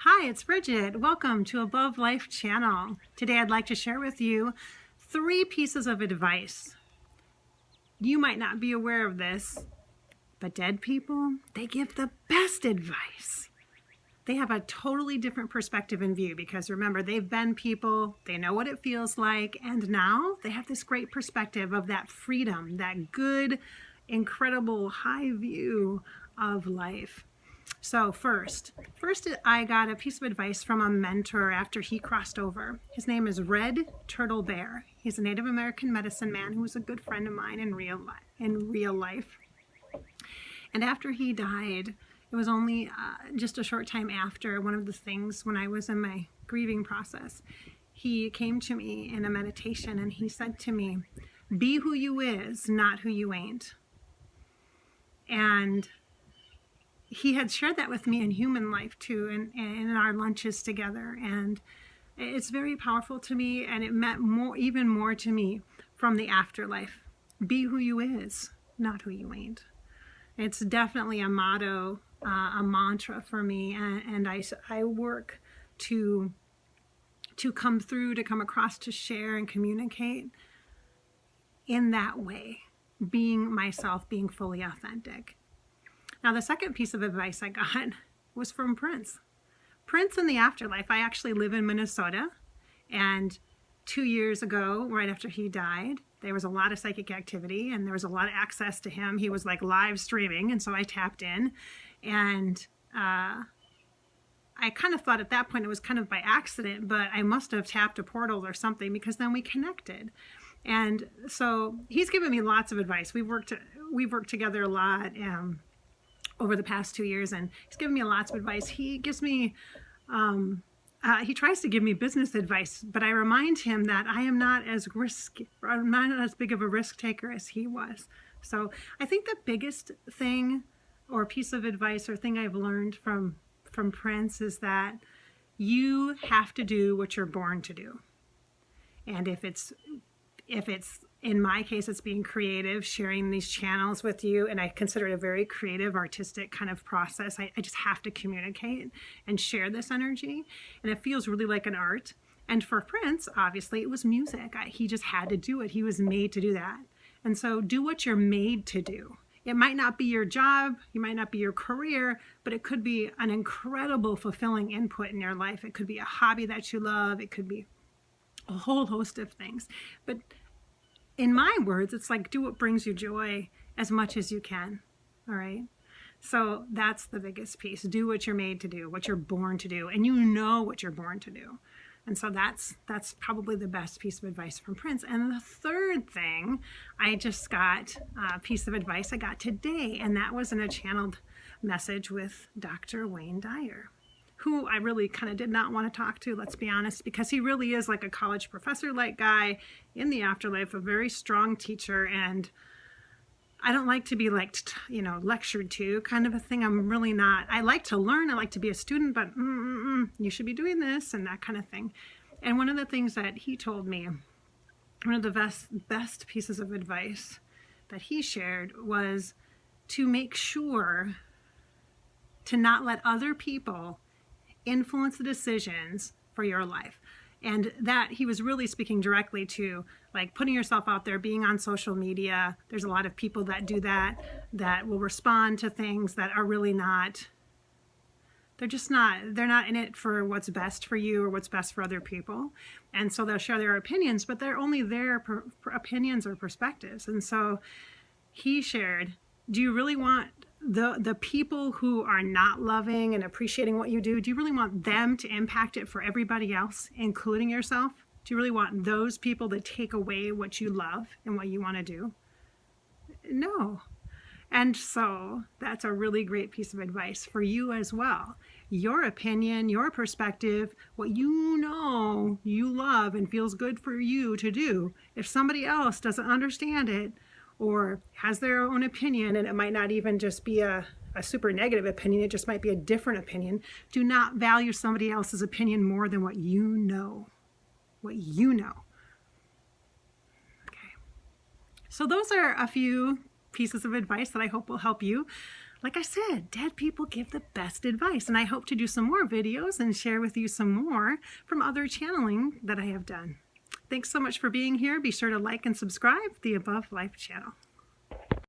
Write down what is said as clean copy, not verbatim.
Hi, it's Bridget. Welcome to Above Life channel. Today I'd like to share with you 3 pieces of advice. You might not be aware of this, but dead people, they give the best advice. They have a totally different perspective and view because remember, they've been people, they know what it feels like, and now they have this great perspective of that freedom, that good, incredible high view of life. So first I got a piece of advice from a mentor after he crossed over. His name is Red Turtle Bear. He's a Native American medicine man who was a good friend of mine in real life. And after he died, it was only just a short time after one of the things when I was in my grieving process, he came to me in a meditation and he said to me, "Be who you is, not who you ain't." And he had shared that with me in human life too, and in our lunches together, and it's very powerful to me, and it meant even more to me from the afterlife. Be who you is, not who you ain't. It's definitely a motto, a mantra for me, and I work to come through, to come across, to share and communicate in that way, being myself, being fully authentic. Now, the second piece of advice I got was from Prince. Prince in the afterlife. I actually live in Minnesota, and 2 years ago, right after he died, there was a lot of psychic activity and there was a lot of access to him. He was like live streaming, and so I tapped in, and I kind of thought at that point it was kind of by accident, but I must have tapped a portal or something because then we connected. And so he's given me lots of advice. We've worked together a lot over the past 2 years, and he's given me lots of advice. He gives me, he tries to give me business advice, but I remind him that I'm not as big of a risk taker as he was. So I think the biggest thing or piece of advice or thing I've learned from Prince is that you have to do what you're born to do. And if it's in my case, it's being creative, sharing these channels with you, and I consider it a very creative, artistic kind of process. I just have to communicate and share this energy, and it feels really like an art. And for Prince, obviously, it was music. He just had to do it. He was made to do that. And so do what you're made to do. It might not be your job, it might not be your career, but it could be an incredible, fulfilling input in your life. It could be a hobby that you love. It could be a whole host of things. But in my words, it's like do what brings you joy as much as you can. All right. So that's the biggest piece. Do what you're made to do, what you're born to do, and you know what you're born to do. And so that's probably the best piece of advice from Prince. And the third thing, I just got a piece of advice I got today, and that was in a channeled message with Dr. Wayne Dyer, who I really kind of did not want to talk to, let's be honest, because he really is like a college professor-like guy in the afterlife, a very strong teacher, and I don't like to be like, lectured to kind of a thing. I'm really not. I like to learn. I like to be a student, but you should be doing this and that kind of thing. And one of the things that he told me, one of the best pieces of advice that he shared was to make sure to not let other people influence the decisions for your life. And that he was really speaking directly to like putting yourself out there, being on social media. There's a lot of people that do that will respond to things that are really not, they're not in it for what's best for you or what's best for other people. And so they'll share their opinions, but they're only their opinions or perspectives. And so he shared, do you really want the people who are not loving and appreciating what you do you really want them to impact it for everybody else, including yourself? Do you really want those people to take away what you love and what you want to do? No. And so that's a really great piece of advice for you as well. Your opinion, your perspective, what you know you love and feels good for you to do, if somebody else doesn't understand it, or has their own opinion, and it might not even just be a super negative opinion, it just might be a different opinion. Do not value somebody else's opinion more than what you know. What you know. Okay. So those are a few pieces of advice that I hope will help you. like I said, dead people give the best advice, and I hope to do some more videos and share with you some more from other channeling that I have done. Thanks so much for being here. Be sure to like and subscribe the Above Life channel.